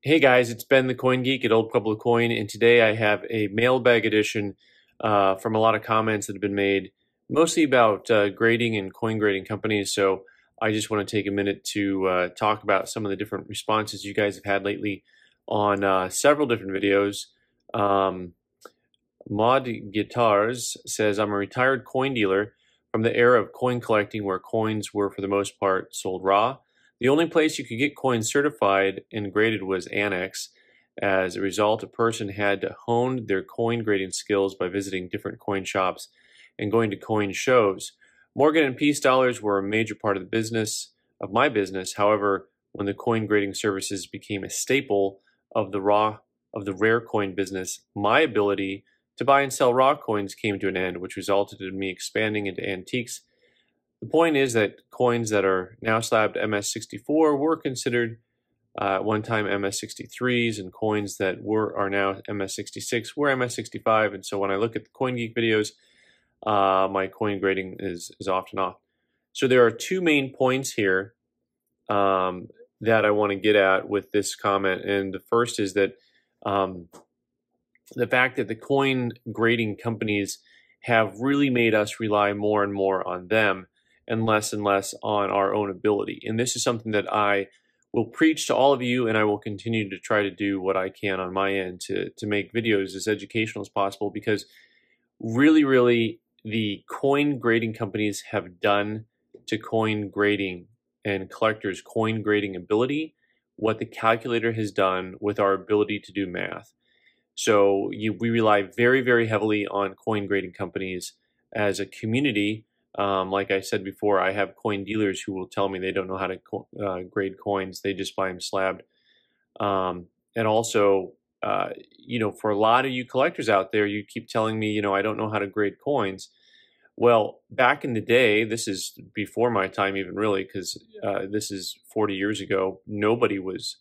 Hey guys, it's Ben the Coin Geek at Old Pueblo Coin, and today I have a mailbag edition from a lot of comments that have been made, mostly about grading and coin grading companies. So I just want to take a minute to talk about some of the different responses you guys have had lately on several different videos. Mod Guitars says, I'm a retired coin dealer from the era of coin collecting where coins were for the most part sold raw. The only place you could get coins certified and graded was Annex. As a result, a person had to hone their coin grading skills by visiting different coin shops and going to coin shows. Morgan and Peace dollars were a major part of the business, of my business. However, when the coin grading services became a staple of the rare coin business, my ability to buy and sell raw coins came to an end, which resulted in me expanding into antiques. The point is that coins that are now slabbed MS64 were considered at one time MS63s, and coins that are now MS66 were MS65. And so when I look at the Coin Geek videos, my coin grading is off and off. So there are two main points here that I want to get at with this comment. And the first is that the fact that the coin grading companies have really made us rely more and more on them and less on our own ability. And this is something that I will preach to all of you, and I will continue to try to do what I can on my end to make videos as educational as possible, because really the coin grading companies have done to coin grading and collectors' coin grading ability what the calculator has done with our ability to do math. So we rely very heavily on coin grading companies as a community. Like I said before, I have coin dealers who will tell me they don't know how to grade coins. They just buy them slabbed. And also, for a lot of you collectors out there, you keep telling me, I don't know how to grade coins. Well, back in the day, this is before my time even really, because this is 40 years ago, nobody was,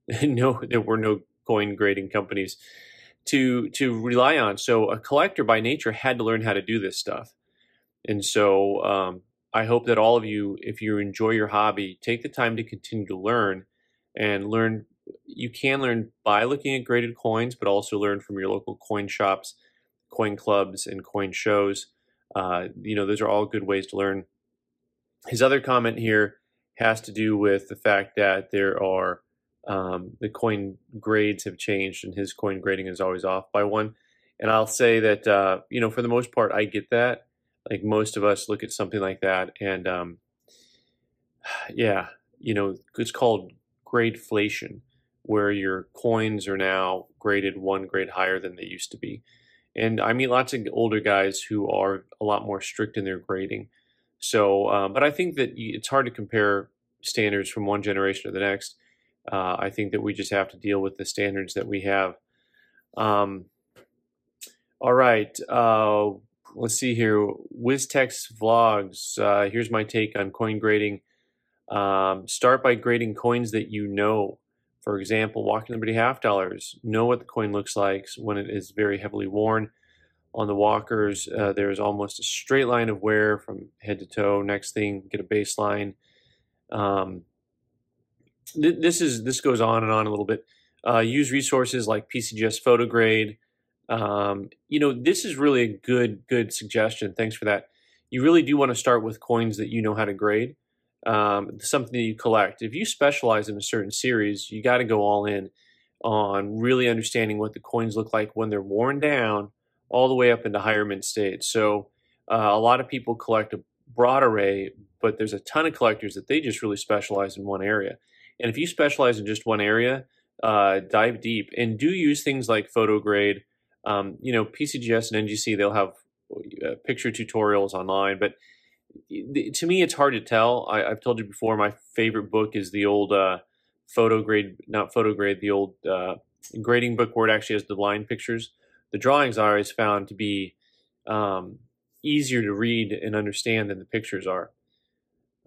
there were no coin grading companies to rely on. So a collector by nature had to learn how to do this stuff. And so I hope that all of you, if you enjoy your hobby, take the time to continue to learn and learn. You can learn by looking at graded coins, but also learn from your local coin shops, coin clubs, and coin shows. Those are all good ways to learn. His other comment here has to do with the fact that there are the coin grades have changed, and his coin grading is always off by one. And I'll say that, for the most part, I get that. Like most of us look at something like that, and it's called gradeflation, where your coins are now graded one grade higher than they used to be. And I meet lots of older guys who are a lot more strict in their grading. So, but I think that it's hard to compare standards from one generation to the next. I think that we just have to deal with the standards that we have. All right. Let's see here. WizTech's Vlogs. Here's my take on coin grading. Start by grading coins that you know. For example, Walking Liberty half dollars. Know what the coin looks like when it is very heavily worn. On the walkers, there's almost a straight line of wear from head to toe. Next thing, get a baseline. This goes on and on a little bit. Use resources like PCGS PhotoGrade. This is really a good suggestion. Thanks for that. You really do want to start with coins that you know how to grade, something that you collect. If you specialize in a certain series, you got to go all in on really understanding what the coins look like when they're worn down all the way up into higher mint state. So a lot of people collect a broad array, but there's a ton of collectors that they just really specialize in one area. And if you specialize in just one area, dive deep and do use things like PhotoGrade. PCGS and NGC, they'll have picture tutorials online, but to me, it's hard to tell. I've told you before, my favorite book is the old PhotoGrade, not PhotoGrade, the old grading book where it actually has the line pictures. The drawings are always found to be easier to read and understand than the pictures are.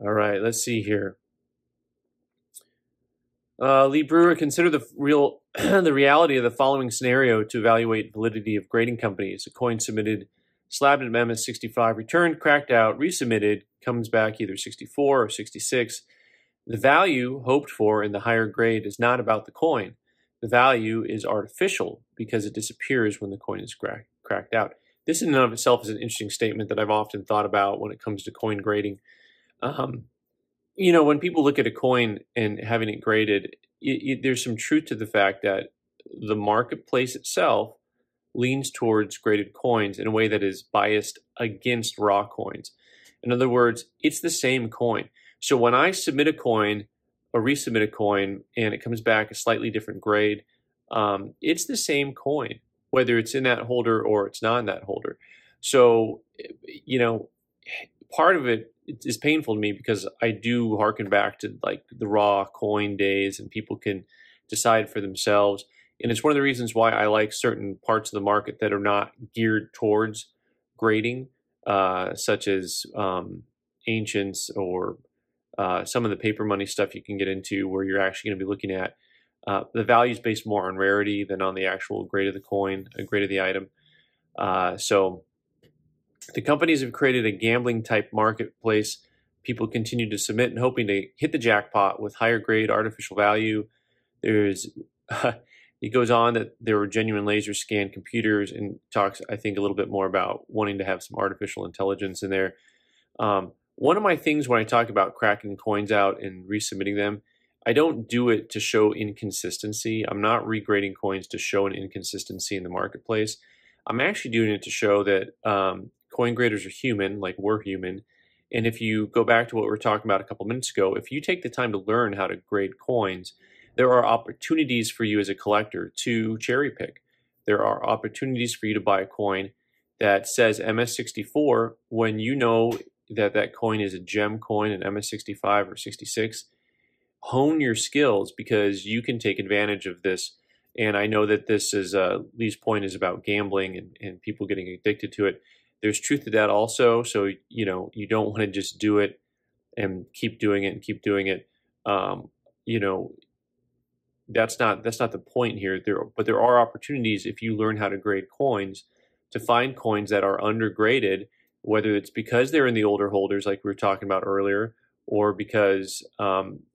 All right, let's see here. Lee Brewer, consider the reality of the following scenario to evaluate validity of grading companies. A coin submitted, slabbed at MS65, returned, cracked out, resubmitted, comes back either 64 or 66. The value hoped for in the higher grade is not about the coin. the value is artificial because it disappears when the coin is cracked out. This in and of itself is an interesting statement that I've often thought about when it comes to coin grading. Um, when people look at a coin and having it graded, there's some truth to the fact that the marketplace itself leans towards graded coins in a way that is biased against raw coins. In other words, it's the same coin. So when I submit a coin or resubmit a coin and it comes back a slightly different grade, it's the same coin, whether it's in that holder or it's not in that holder. So, part of it is painful to me because I do harken back to like the raw coin days, and people can decide for themselves. And it's one of the reasons why I like certain parts of the market that are not geared towards grading, such as ancients or some of the paper money stuff you can get into, where you're actually going to be looking at the values based more on rarity than on the actual grade of the coin, grade of the item. So the companies have created a gambling type marketplace. People continue to submit and hoping to hit the jackpot with higher grade artificial value. There's it goes on that there were genuine laser scan computers, and talks, I think, a little bit more about wanting to have some artificial intelligence in there. One of my things when I talk about cracking coins out and resubmitting them, I don't do it to show inconsistency. I'm not regrading coins to show an inconsistency in the marketplace. I'm actually doing it to show that coin graders are human, like we're human. And if you go back to what we were talking about a couple minutes ago, if you take the time to learn how to grade coins, there are opportunities for you as a collector to cherry pick. There are opportunities for you to buy a coin that says MS64 when you know that that coin is a gem coin, an MS65 or 66. Hone your skills because you can take advantage of this. And I know that this is, Lee's point is about gambling and people getting addicted to it. There's truth to that also. So, you don't want to just do it and keep doing it and keep doing it. That's not the point here. But there are opportunities if you learn how to grade coins to find coins that are undergraded, whether it's because they're in the older holders like we were talking about earlier, or because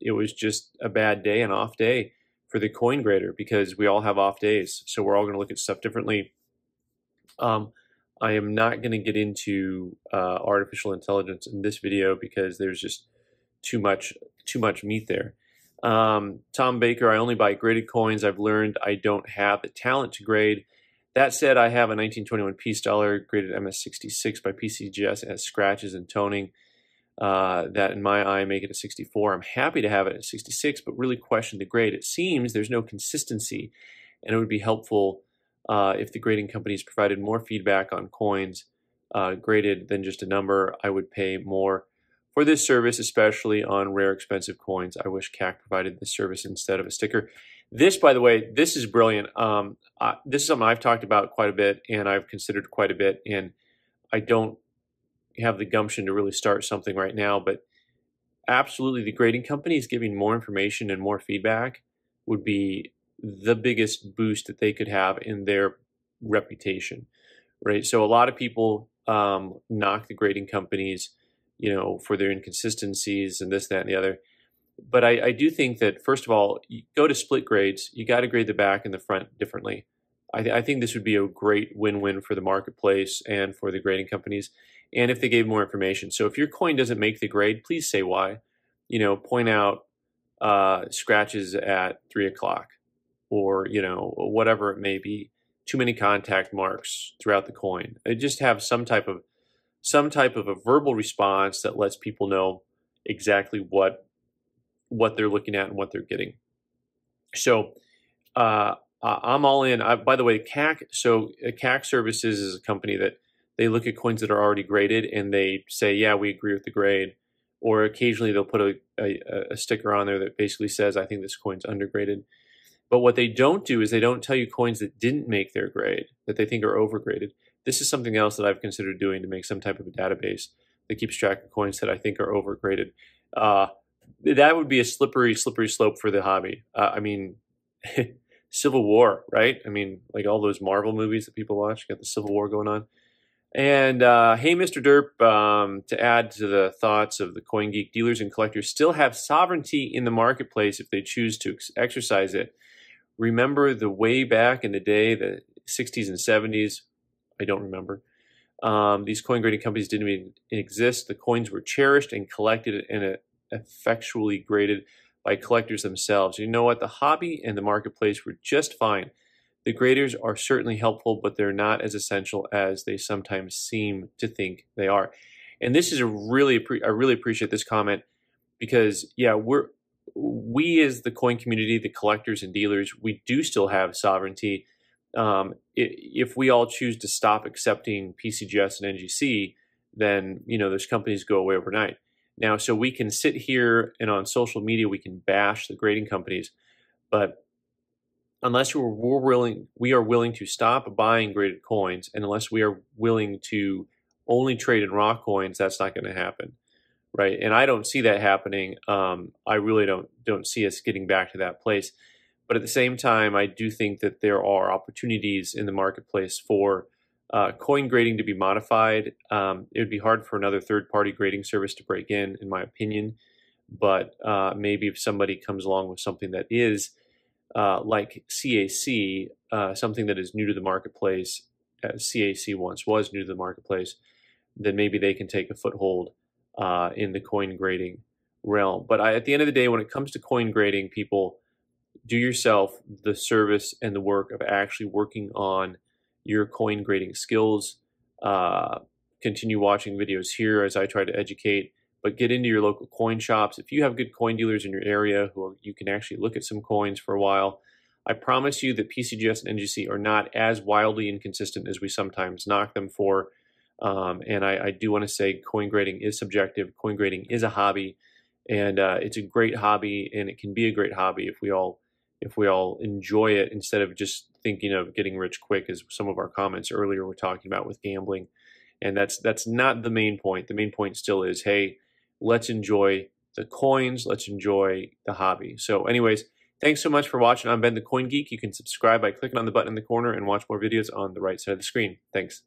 it was just a bad day, an off day for the coin grader, because we all have off days. So we're all going to look at stuff differently. I am not going to get into artificial intelligence in this video because there's just too much meat there. Tom Baker, I only buy graded coins. I've learned I don't have the talent to grade. That said, I have a 1921 piece dollar graded MS66 by PCGS. It has scratches and toning that in my eye make it a 64. I'm happy to have it at 66, but really question the grade. It seems there's no consistency, and it would be helpful if the grading companies provided more feedback on coins graded than just a number. I would pay more for this service, especially on rare, expensive coins. I wish CAC provided this service instead of a sticker. This, by the way, this is brilliant. This is something I've talked about quite a bit, and I've considered quite a bit, and I don't have the gumption to really start something right now, but absolutely the grading companies giving more information and more feedback would be the biggest boost that they could have in their reputation, right? So a lot of people knock the grading companies, for their inconsistencies and this, that, and the other. But I do think that, first of all, you go to split grades, you got to grade the back and the front differently. I think this would be a great win-win for the marketplace and for the grading companies, and if they gave more information. So if your coin doesn't make the grade, please say why. Point out scratches at 3 o'clock, or whatever it may be. Too many contact marks throughout the coin. Just have some type of a verbal response that lets people know exactly what they're looking at and what they're getting. So I'm all in. By the way, CAC. So CAC Services is a company that they look at coins that are already graded and they say, yeah, we agree with the grade. Or occasionally they'll put a sticker on there that basically says, I think this coin's undergraded. But what they don't do is they don't tell you coins that didn't make their grade, that they think are overgraded. This is something else that I've considered doing, to make some type of a database that keeps track of coins that I think are overgraded. That would be a slippery slope for the hobby. Civil War, right? Like all those Marvel movies that people watch, got the Civil War going on. And hey, Mr. Derp, to add to the thoughts of the Coin Geek, dealers and collectors still have sovereignty in the marketplace if they choose to exercise it. remember the way back in the day, the 60s and 70s. I don't remember. These coin grading companies didn't even exist. The coins were cherished and collected and effectually graded by collectors themselves. You know what? The hobby and the marketplace were just fine. The graders are certainly helpful, but they're not as essential as they sometimes seem to think they are. And this is I really appreciate this comment, because yeah, we as the coin community, the collectors and dealers, we do still have sovereignty. If we all choose to stop accepting PCGS and NGC, then those companies go away overnight. Now, so we can sit here and on social media we can bash the grading companies, but unless we are willing to stop buying graded coins, and unless we are willing to only trade in raw coins, that's not going to happen, right? And I don't see that happening. I really don't see us getting back to that place. But at the same time, I do think that there are opportunities in the marketplace for coin grading to be modified. It would be hard for another third-party grading service to break in my opinion. But maybe if somebody comes along with something that is like CAC, something that is new to the marketplace, as CAC once was new to the marketplace, then maybe they can take a foothold in the coin grading realm. But at the end of the day, when it comes to coin grading, people, do yourself the service and the work of actually working on your coin grading skills. Continue watching videos here as I try to educate, but get into your local coin shops. If you have good coin dealers in your area who you can actually look at some coins for a while, I promise you that PCGS and NGC are not as wildly inconsistent as we sometimes knock them for. And I do want to say coin grading is subjective. Coin grading is a hobby, and it's a great hobby, and it can be a great hobby if we all enjoy it instead of just thinking of getting rich quick, as some of our comments earlier were talking about with gambling. And that's not the main point. The main point still is, hey, let's enjoy the coins, let's enjoy the hobby. So anyways, thanks so much for watching. I'm Ben the Coin Geek. You can subscribe by clicking on the button in the corner and watch more videos on the right side of the screen. Thanks.